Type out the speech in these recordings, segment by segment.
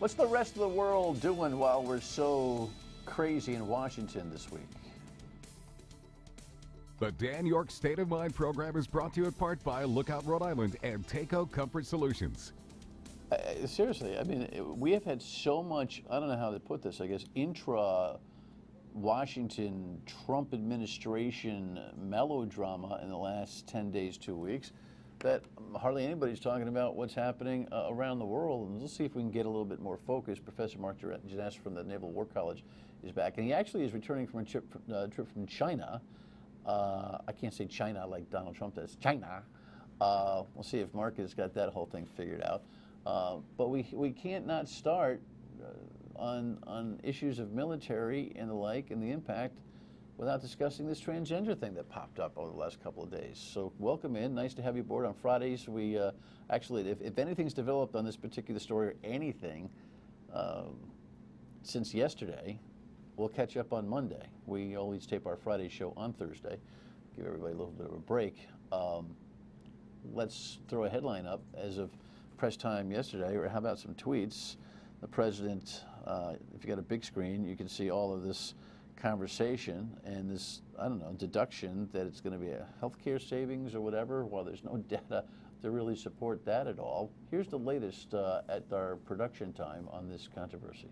What's the rest of the world doing while we're so crazy in Washington this week? The Dan York State of Mind program is brought to you in part by Lookout Rhode Island and Takeo Comfort Solutions. Seriously, I mean, we have had so much, I don't know how to put this, I guess, intra-Washington Trump administration melodrama in the last 10 days, 2 weeks, that hardly anybody's talking about what's happening around the world. And let's see if we can get a little bit more focus. Professor Marc Genest from the Naval War College is back, and he actually is returning from a trip from China. I can't say China like Donald Trump does. China. We'll see if Marc has got that whole thing figured out. But we can't not start on issues of military and the like and the impact without discussing this transgender thing that popped up over the last couple of days. So welcome in. Nice to have you aboard on Fridays. We actually, if anything's developed on this particular story or anything since yesterday, we'll catch up on Monday. We always tape our Friday show on Thursday. Give everybody a little bit of a break. Let's throw a headline up as of press time yesterday, or how about some tweets? The president, if you got a big screen, you can see all of this conversation and this, I don't know, deduction that it's going to be a healthcare savings or whatever, while there's no data to really support that at all. Here's the latest at our production time on this controversy.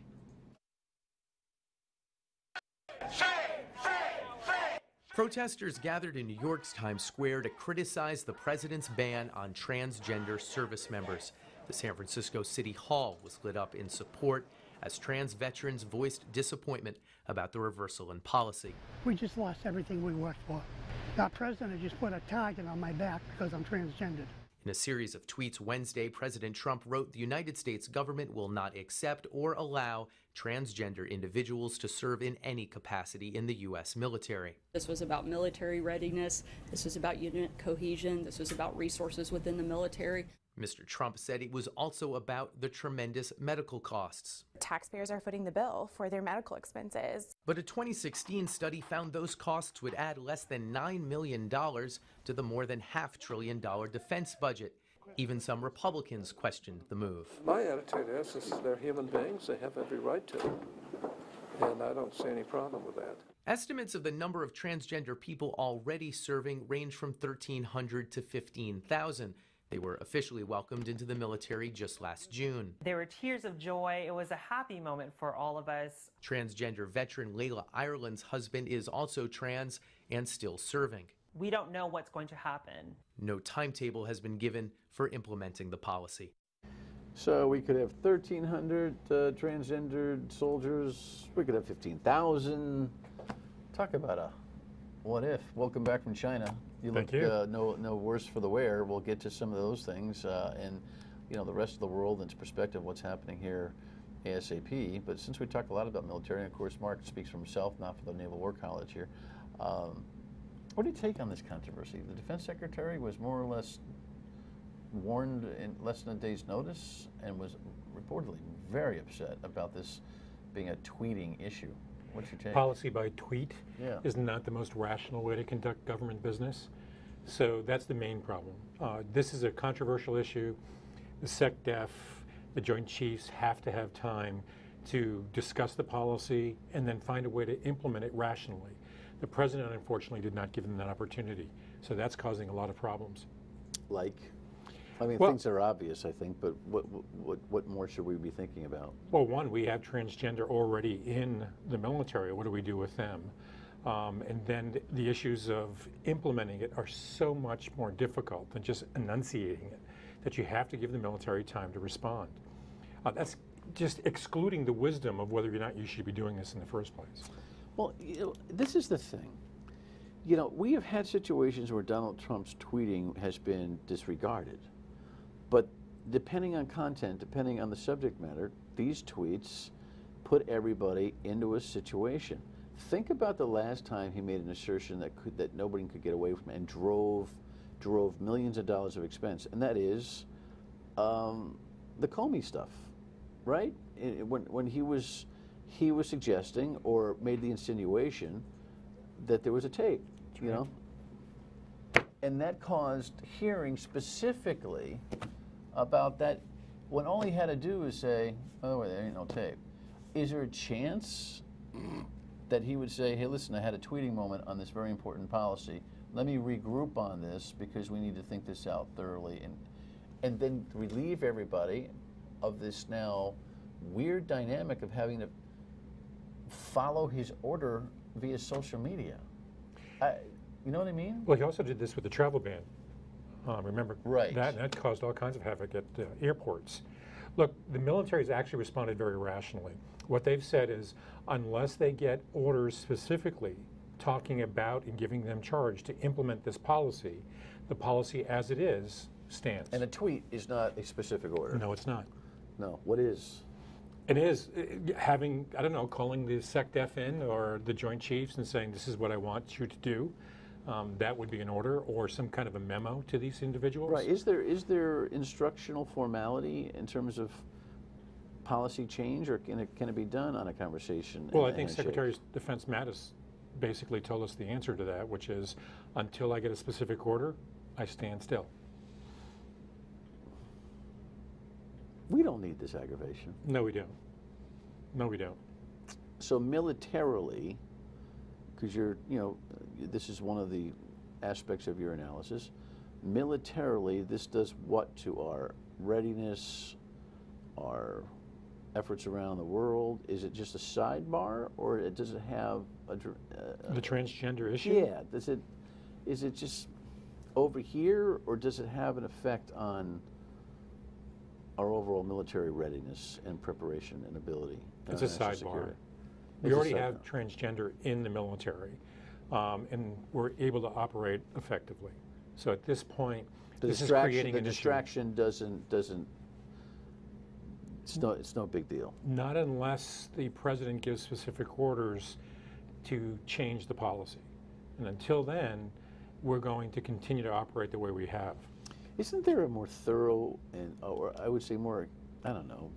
Protesters gathered in New York's Times Square to criticize the president's ban on transgender service members. The San Francisco City Hall was lit up in support as trans veterans voiced disappointment about the reversal in policy. We just lost everything we worked for. Our president just put a target on my back because I'm transgendered. In a series of tweets Wednesday, President Trump wrote the United States government will not accept or allow transgender individuals to serve in any capacity in the U.S. military. This was about military readiness. This was about unit cohesion. This was about resources within the military. Mr. Trump said it was also about the tremendous medical costs. Taxpayers are footing the bill for their medical expenses. But a 2016 study found those costs would add less than $9 million to the more than $500 billion defense budget. Even some Republicans questioned the move. My attitude is they're human beings. They have every right to. And I don't see any problem with that. Estimates of the number of transgender people already serving range from 1,300 to 15,000. They were officially welcomed into the military just last June. There were tears of joy. It was a happy moment for all of us. Transgender veteran Layla Ireland's husband is also trans and still serving. We don't know what's going to happen. No timetable has been given for implementing the policy. So we could have 1,300 transgendered soldiers. We could have 15,000. Talk about a what if. Welcome back from China. You look no worse for the wear. We'll get to some of those things and the rest of the world and its perspective, what's happening here ASAP. But since we talk a lot about military, and of course Marc speaks for himself, not for the Naval War College here, what do you take on this controversy? The Defense Secretary was more or less warned in less than a day's notice and was reportedly very upset about this being a tweeting issue. What's your take? Policy by tweet is not the most rational way to conduct government business. So that's the main problem. This is a controversial issue. The SecDef, the Joint Chiefs have to have time to discuss the policy and then find a way to implement it rationally. The president, unfortunately, did not give them that opportunity. So that's causing a lot of problems. Like? I mean, things are obvious, I think, but what more should we be thinking about? Well, one, we have transgender already in the military. What do we do with them? And then the issues of implementing it are so much more difficult than just enunciating it, that you have to give the military time to respond. That's just excluding the wisdom of whether or not you should be doing this in the first place. Well, this is the thing. We have had situations where Donald Trump's tweeting has been disregarded. But depending on content, depending on the subject matter, these tweets put everybody into a situation. Think about the last time he made an assertion that nobody could get away from and drove millions of dollars of expense, and that is the Comey stuff, right? When he was suggesting or made the insinuation that there was a tape, and that caused hearings specifically about that when all he had to do was say, by the way, there ain't no tape. Is there a chance that he would say, hey, listen, I had a tweeting moment on this very important policy. Let me regroup on this because we need to think this out thoroughly, and then relieve everybody of this now weird dynamic of having to follow his order via social media. You know what I mean? Well, he also did this with the travel ban. Remember, right. That caused all kinds of havoc at airports. Look, the military has actually responded very rationally. What they've said is, unless they get orders specifically talking about and giving them charge to implement this policy, the policy as it is stands. And a tweet is not a specific order. No, it's not. No, what is? It is having, I don't know, calling the SecDef in or the Joint Chiefs and saying, this is what I want you to do. That would be an order, or some kind of a memo to these individuals. Right. Is there instructional formality in terms of policy change, or can it be done on a conversation? Well, I think Secretary of Defense Mattis basically told us the answer to that, which is, until I get a specific order, I stand still. We don't need this aggravation. No, we don't. No, we don't. So militarily, because this is one of the aspects of your analysis, militarily, this does what to our readiness, our efforts around the world? Is it just a sidebar, or does it have the transgender issue? Yeah. Is it just over here, or does it have an effect on our overall military readiness and preparation and ability? It's a sidebar. We already have transgender in the military, and we're able to operate effectively. So at this point, this is creating an issue. The distraction doesn't. It's no big deal. Not unless the president gives specific orders to change the policy, and until then, we're going to continue to operate the way we have. Isn't there a more thorough and, or I would say more, I don't know,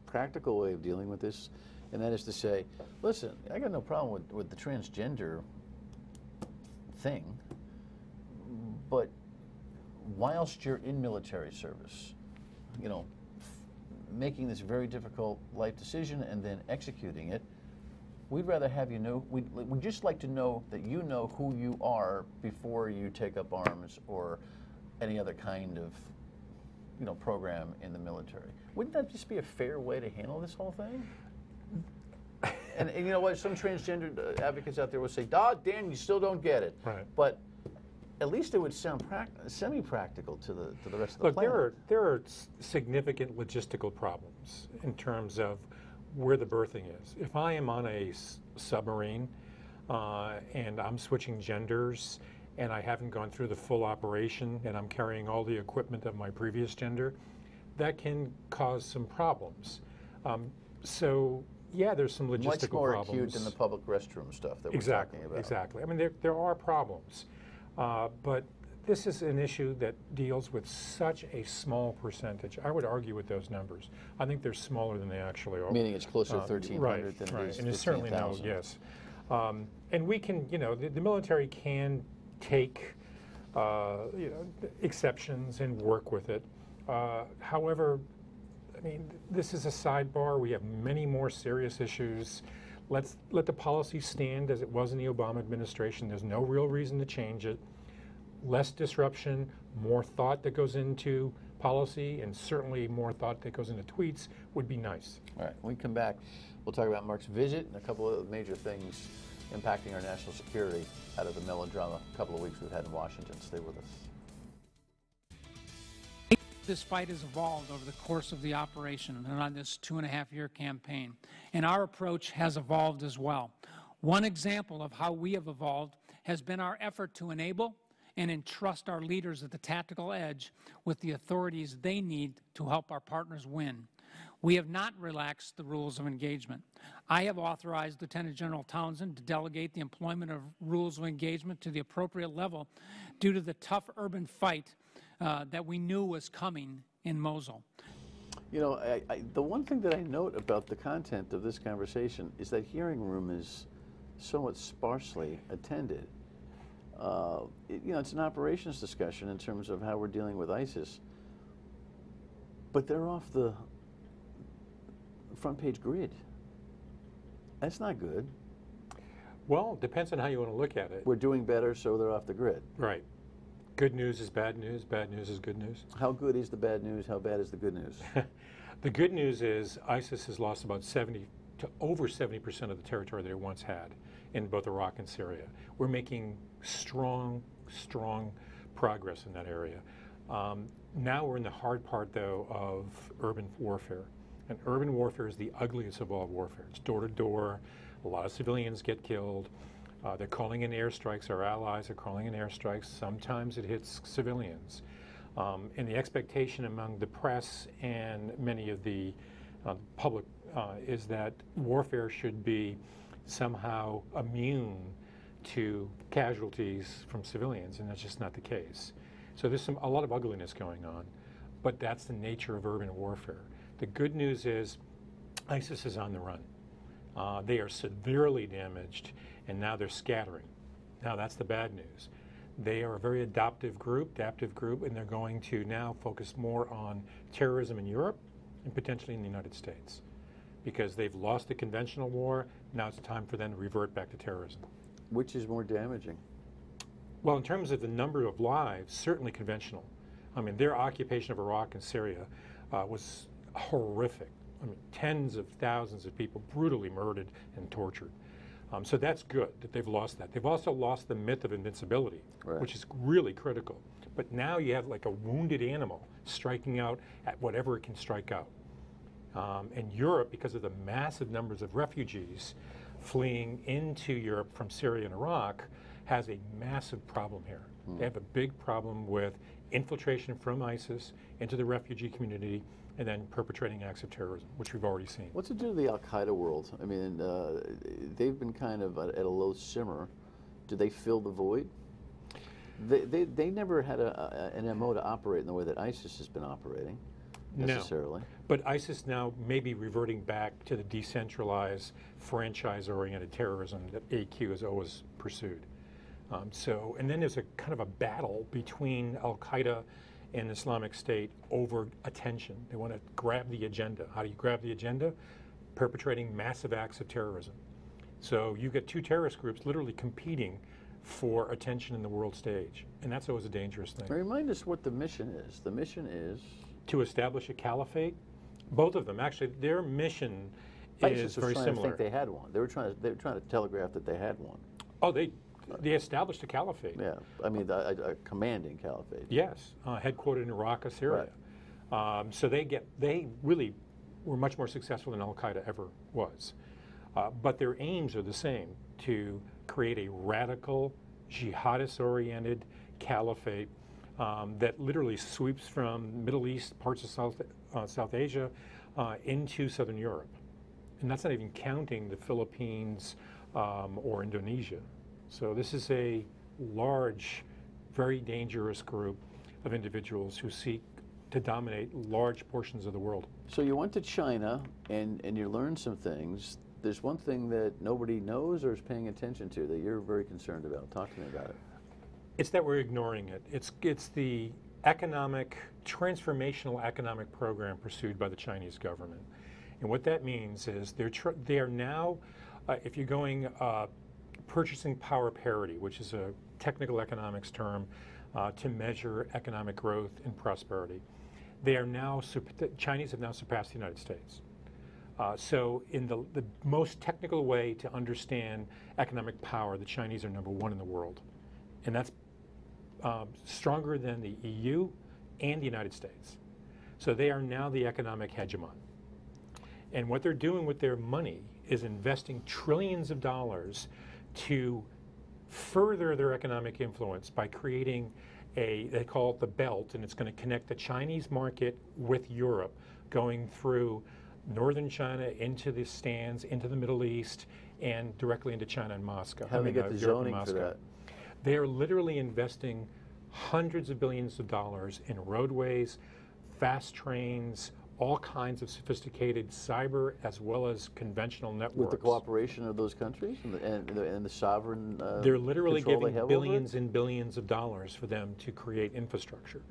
practical way of dealing with this? And that is to say, listen, I got no problem with the transgender thing, but whilst you're in military service, making this very difficult life decision and then executing it, we'd rather have you know, we'd just like to know that you know who you are before you take up arms or any other kind of, program in the military. Wouldn't that just be a fair way to handle this whole thing? And you know what? Some transgender advocates out there will say, Dan, you still don't get it. Right. But at least it would sound semi-practical to the rest of the Look, planet. there are significant logistical problems in terms of where the berthing is. If I am on a submarine and I'm switching genders, and I haven't gone through the full operation, and I'm carrying all the equipment of my previous gender, that can cause some problems. So, yeah, there's some logistical Much more problems. acute than the public restroom stuff that we're talking about. Exactly. I mean, there are problems. But this is an issue that deals with such a small percentage. I would argue with those numbers. I think they're smaller than they actually are. Meaning it's closer to 1,300 than it is 15,000. And it's certainly no, yes. And we can, the military can take exceptions and work with it. However, I mean, this is a sidebar. We have many more serious issues. Let the policy stand as it was in the Obama administration. There's no real reason to change it. Less disruption, more thought that goes into policy, and certainly more thought that goes into tweets would be nice. All right, when we come back, we'll talk about Marc's visit and a couple of major things impacting our national security out of the melodrama a couple of weeks we've had in Washington. Stay with us. This fight has evolved over the course of the operation and on this 2.5-year campaign, and our approach has evolved as well. One example of how we have evolved has been our effort to enable and entrust our leaders at the tactical edge with the authorities they need to help our partners win. We have not relaxed the rules of engagement. I have authorized Lieutenant General Townsend to delegate the employment of rules of engagement to the appropriate level due to the tough urban fight that we knew was coming in Mosul. The one thing that I note about the content of this conversation is that hearing room is somewhat sparsely attended. It's an operations discussion in terms of how we're dealing with ISIS. But they're off the front page grid. That's not good. Well, depends on how you want to look at it. We're doing better, so they're off the grid. Right. Good news is bad news is good news. How good is the bad news? How bad is the good news? The good news is ISIS has lost about 70 to over 70% of the territory that it once had in both Iraq and Syria. We're making strong progress in that area. Now we're in the hard part, though, of urban warfare. And urban warfare is the ugliest of all warfare. It's door to door. A lot of civilians get killed. They're calling in airstrikes. Our allies are calling in airstrikes. Sometimes it hits civilians. And the expectation among the press and many of the public is that warfare should be somehow immune to casualties from civilians, and that's just not the case. So there's a lot of ugliness going on, but that's the nature of urban warfare. The good news is ISIS is on the run. They are severely damaged, and now they're scattering. Now that's the bad news. They are a very adaptive group, and they're going to now focus more on terrorism in Europe and potentially in the United States, because they've lost the conventional war. Now it's time for them to revert back to terrorism. Which is more damaging? Well, in terms of the number of lives, certainly conventional. I mean, their occupation of Iraq and Syria was horrific. I mean, tens of thousands of people brutally murdered and tortured. So that's good that they've lost that. They've also lost the myth of invincibility, right, which is really critical. But now you have like a wounded animal striking out at whatever it can strike out. And Europe, because of the massive numbers of refugees fleeing into Europe from Syria and Iraq, has a massive problem here. They have a big problem with infiltration from ISIS into the refugee community and then perpetrating acts of terrorism, which we've already seen. What's it do to the Al-Qaeda world? I mean, they've been kind of at a low simmer. Do they fill the void? They never had an MO to operate in the way that ISIS has been operating, necessarily. No, but ISIS now may be reverting back to the decentralized, franchise-oriented terrorism that AQ has always pursued. And then there's a kind of a battle between Al-Qaeda and Islamic State over attention. They want to grab the agenda. How do you grab the agenda? Perpetrating massive acts of terrorism. So you get two terrorist groups literally competing for attention in the world stage, and that's always a dangerous thing. Remind us what the mission is. The mission is? To establish a caliphate. Both of them, actually, their mission is very similar. I think they had one. They were trying to telegraph that they had one. Oh, they established a caliphate. Yeah, I mean a commanding caliphate. Yes, headquartered in Iraq or Syria. Right. So they really were much more successful than Al-Qaeda ever was. But their aims are the same: to create a radical, jihadist-oriented caliphate that literally sweeps from Middle East, parts of South Asia, into Southern Europe. And that's not even counting the Philippines or Indonesia. So this is a large, very dangerous group of individuals who seek to dominate large portions of the world. So you went to China and you learned some things. There's one thing that nobody knows or is paying attention to that you're very concerned about. Talk to me about it. It's that we're ignoring it. It's the transformational economic program pursued by the Chinese government. And what that means is they are now, if you're going purchasing power parity, which is a technical economics term to measure economic growth and prosperity. They are now, the Chinese have now surpassed the United States. So in the most technical way to understand economic power, the Chinese are #1 in the world. And that's stronger than the EU and the United States. So they are now the economic hegemon. And what they're doing with their money is investing trillions of dollars to further their economic influence by creating they call it the Belt, and it's going to connect the Chinese market with Europe, going through northern China into the stands, into the Middle East, and directly into China and Moscow. How do they get the zoning for that? They are literally investing hundreds of billions of dollars in roadways, fast trains, all kinds of sophisticated cyber as well as conventional networks. With the cooperation of those countries and the sovereign they're literally giving billions and billions of dollars for them to create infrastructure.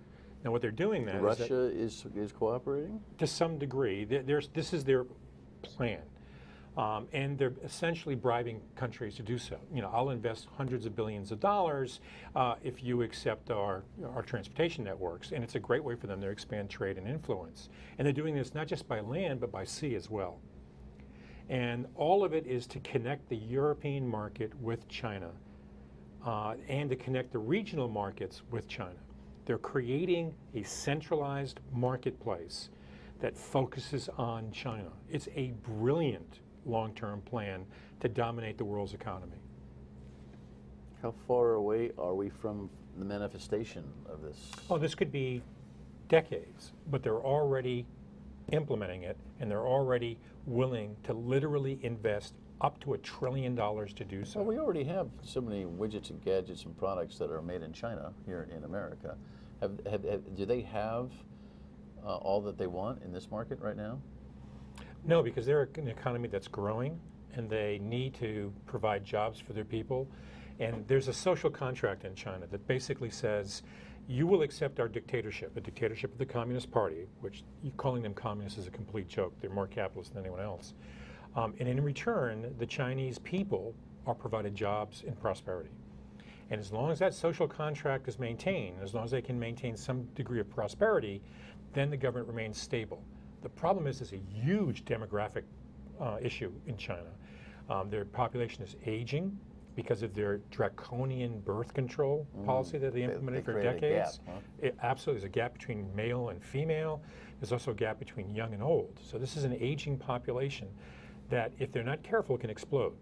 Now, what they're doing then Russia is cooperating? To some degree. This is their plan. And they're essentially bribing countries to do so. You know, I'll invest hundreds of billions of dollars if you accept our transportation networks. And it's a great way for them to expand trade and influence. And they're doing this not just by land, but by sea as well. And all of it is to connect the European market with China and to connect the regional markets with China. They're creating a centralized marketplace that focuses on China. It's a brilliant long-term plan to dominate the world's economy. How far away are we from the manifestation of this? Oh, this could be decades, but they're already implementing it, and they're already willing to literally invest up to $1 trillion to do so. Well, we already have so many widgets and gadgets and products that are made in China here in America. Do they have all that they want in this market right now? No, because they're an economy that's growing, and they need to provide jobs for their people. And there's a social contract in China that basically says, you will accept our dictatorship, the dictatorship of the Communist Party, which calling them communists is a complete joke. They're more capitalist than anyone else. And in return, the Chinese people are provided jobs and prosperity. And as long as that social contract is maintained, as long as they can maintain some degree of prosperity, then the government remains stable. The problem is there's a huge demographic issue in China. Their population is aging because of their draconian birth control policy that they implemented for decades. A gap, huh? Absolutely, there's a gap between male and female. There's also a gap between young and old. So this is an aging population that, if they're not careful, can explode.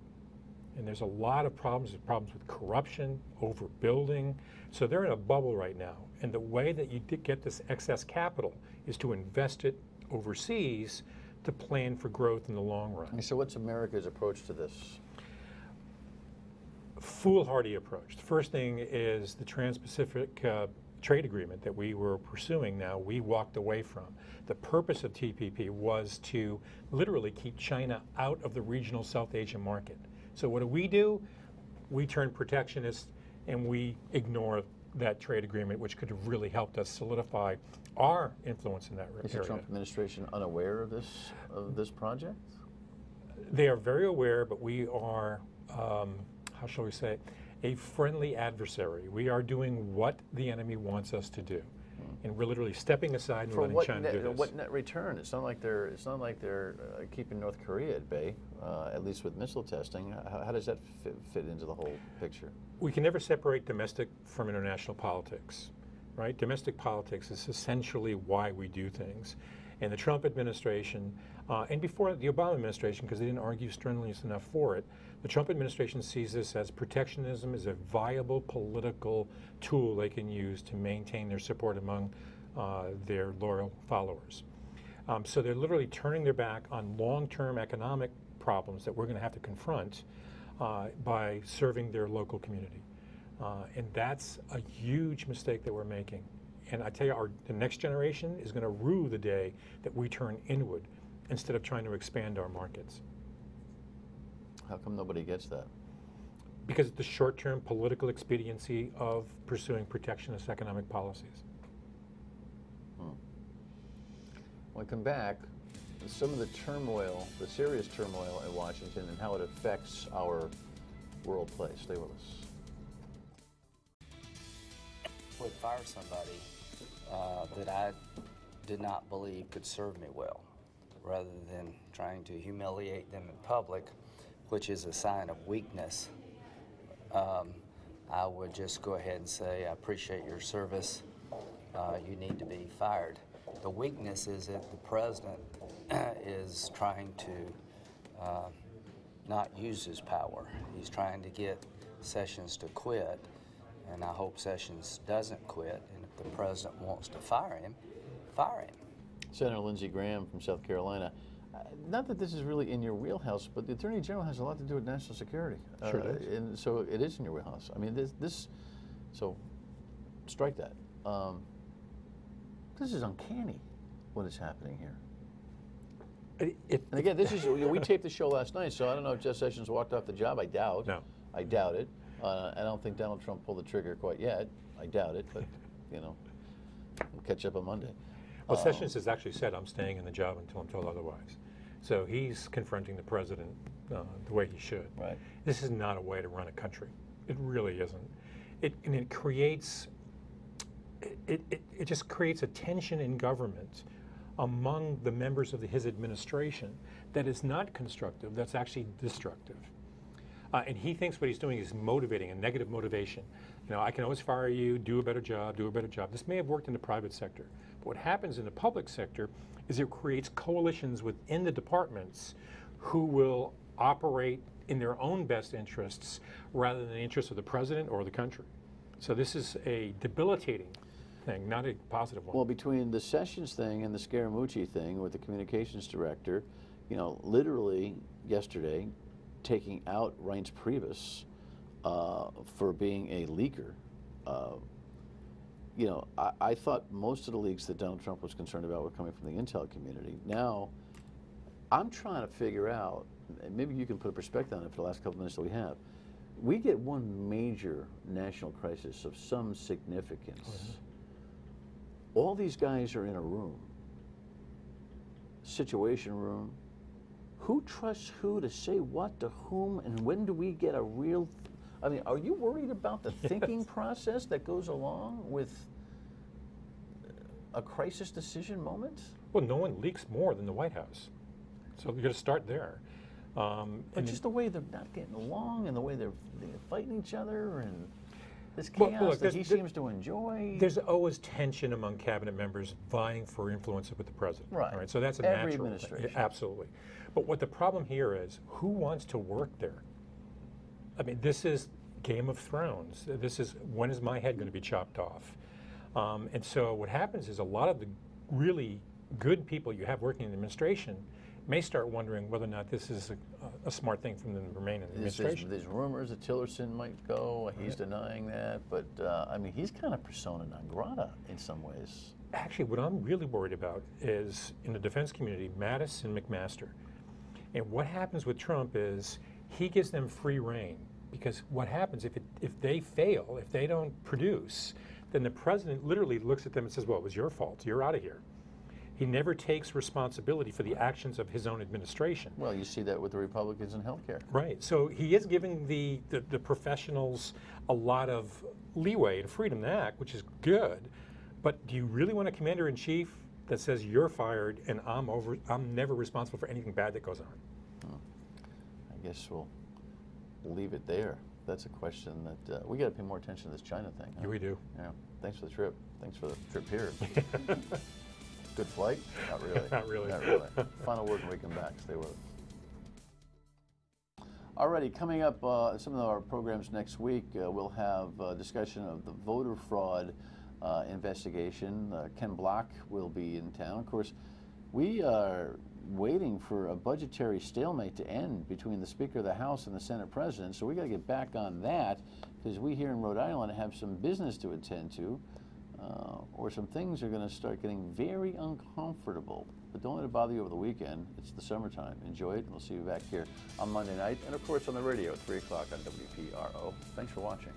And there's a lot of problems. There's problems with corruption, overbuilding. So they're in a bubble right now. And the way that you get this excess capital is to invest it overseas to plan for growth in the long run. So what's America's approach to this? Foolhardy approach. The first thing is the Trans-Pacific trade agreement that we were pursuing now, we walked away from. The purpose of TPP was to literally keep China out of the regional South Asian market. So what do? We turn protectionist and we ignore that trade agreement, which could have really helped us solidify our influence in that area. Is the Trump administration unaware of this project? They are very aware, but we are, how shall we say, a friendly adversary. We are doing what the enemy wants us to do, and we're literally stepping aside and letting China do this. What net return? It's not like they're keeping North Korea at bay, at least with missile testing. How does that fit into the whole picture? We can never separate domestic from international politics, right? Domestic politics is essentially why we do things. And the Trump administration, and before the Obama administration, because they didn't argue strenuously enough for it, the Trump administration sees this as protectionism as a viable political tool they can use to maintain their support among their loyal followers. So they're literally turning their back on long-term economic problems that we're going to have to confront by serving their local community. And that's a huge mistake that we're making. And I tell you, the next generation is going to rue the day that we turn inward instead of trying to expand our markets. How come nobody gets that? Because of the short-term political expediency of pursuing protectionist economic policies. When we come back, some of the turmoil, the serious turmoil in Washington and how it affects our world play. Stay with us. Would fire somebody that I did not believe could serve me well, rather than trying to humiliate them in public, which is a sign of weakness. I would just go ahead and say, I appreciate your service. You need to be fired. The weakness is that the president is trying to not use his power. He's trying to get Sessions to quit, and I hope Sessions doesn't quit. And if the president wants to fire him, fire him. Senator Lindsey Graham from South Carolina. Not that this is really in your wheelhouse, but the Attorney General has a lot to do with national security. Sure does. And so it is in your wheelhouse. I mean, so strike that. This is uncanny, what is happening here. And again, this is, we taped the show last night, so I don't know if Jeff Sessions walked off the job. I doubt. No. I doubt it. I don't think Donald Trump pulled the trigger quite yet. I doubt it, but, you know. We'll catch up on Monday. Well, Sessions has actually said, I'm staying in the job until I'm told otherwise. So he's confronting the president the way he should. Right. This is not a way to run a country. It really isn't. It creates, it just creates a tension in government among the members of his administration that is not constructive, that's actually destructive. And he thinks what he's doing is motivating, a negative motivation. You know, I can always fire you, do a better job, do a better job. This may have worked in the private sector. But what happens in the public sector is it creates coalitions within the departments who will operate in their own best interests rather than the interests of the president or the country. So this is a debilitating thing, not a positive one. Well, between the Sessions thing and the Scaramucci thing with the communications director, you know, literally yesterday, taking out Reince Priebus for being a leaker. You know, I thought most of the leaks that Donald Trump was concerned about were coming from the intel community. Now, I'm trying to figure out, and maybe you can put a perspective on it for the last couple of minutes that we have. We get one major national crisis of some significance. Mm-hmm. All these guys are in a room, situation room. Who trusts who to say what to whom, and when do we get a real... I mean, are you worried about the thinking process that goes along with a crisis decision moment? Well, no one leaks more than the White House. So you've got to start there. But just the way they're not getting along and the way they're fighting each other and this chaos look, that he seems to enjoy. There's always tension among cabinet members vying for influence with the president. Right. All right? So that's a Every natural administration. thing. Absolutely. But what the problem here is, who wants to work there? I mean, this is Game of Thrones. This is, when is my head going to be chopped off? And so what happens is a lot of the really good people you have working in the administration may start wondering whether or not this is a smart thing for them to remain in the administration. There's rumors that Tillerson might go. He's denying that. But, I mean, he's kind of persona non grata in some ways. Actually, what I'm really worried about is, in the defense community, Mattis and McMaster. And what happens with Trump is he gives them free rein. Because what happens if they fail, if they don't produce, then the president literally looks at them and says, well, it was your fault. You're out of here. He never takes responsibility for the actions of his own administration. Well, you see that with the Republicans in healthcare. Right. So he is giving the professionals a lot of leeway and freedom to act, which is good. But do you really want a commander-in-chief that says you're fired and I'm never responsible for anything bad that goes on? I guess we'll leave it there. That's a question that we got to pay more attention to this China thing. Huh? Yeah, we do. Yeah. Thanks for the trip. Thanks for the trip here. Good flight? Not really. Not really. Not really. Final word when we come back. Stay with us. Alrighty, coming up, some of our programs next week, we'll have a discussion of the voter fraud investigation. Ken Block will be in town. Of course, we are waiting for a budgetary stalemate to end between the Speaker of the House and the Senate President, so we got to get back on that because we here in Rhode Island have some business to attend to, or some things are going to start getting very uncomfortable. But don't let it bother you over the weekend. It's the summertime. Enjoy it, and we'll see you back here on Monday night, and of course on the radio at 3 o'clock on WPRO. Thanks for watching.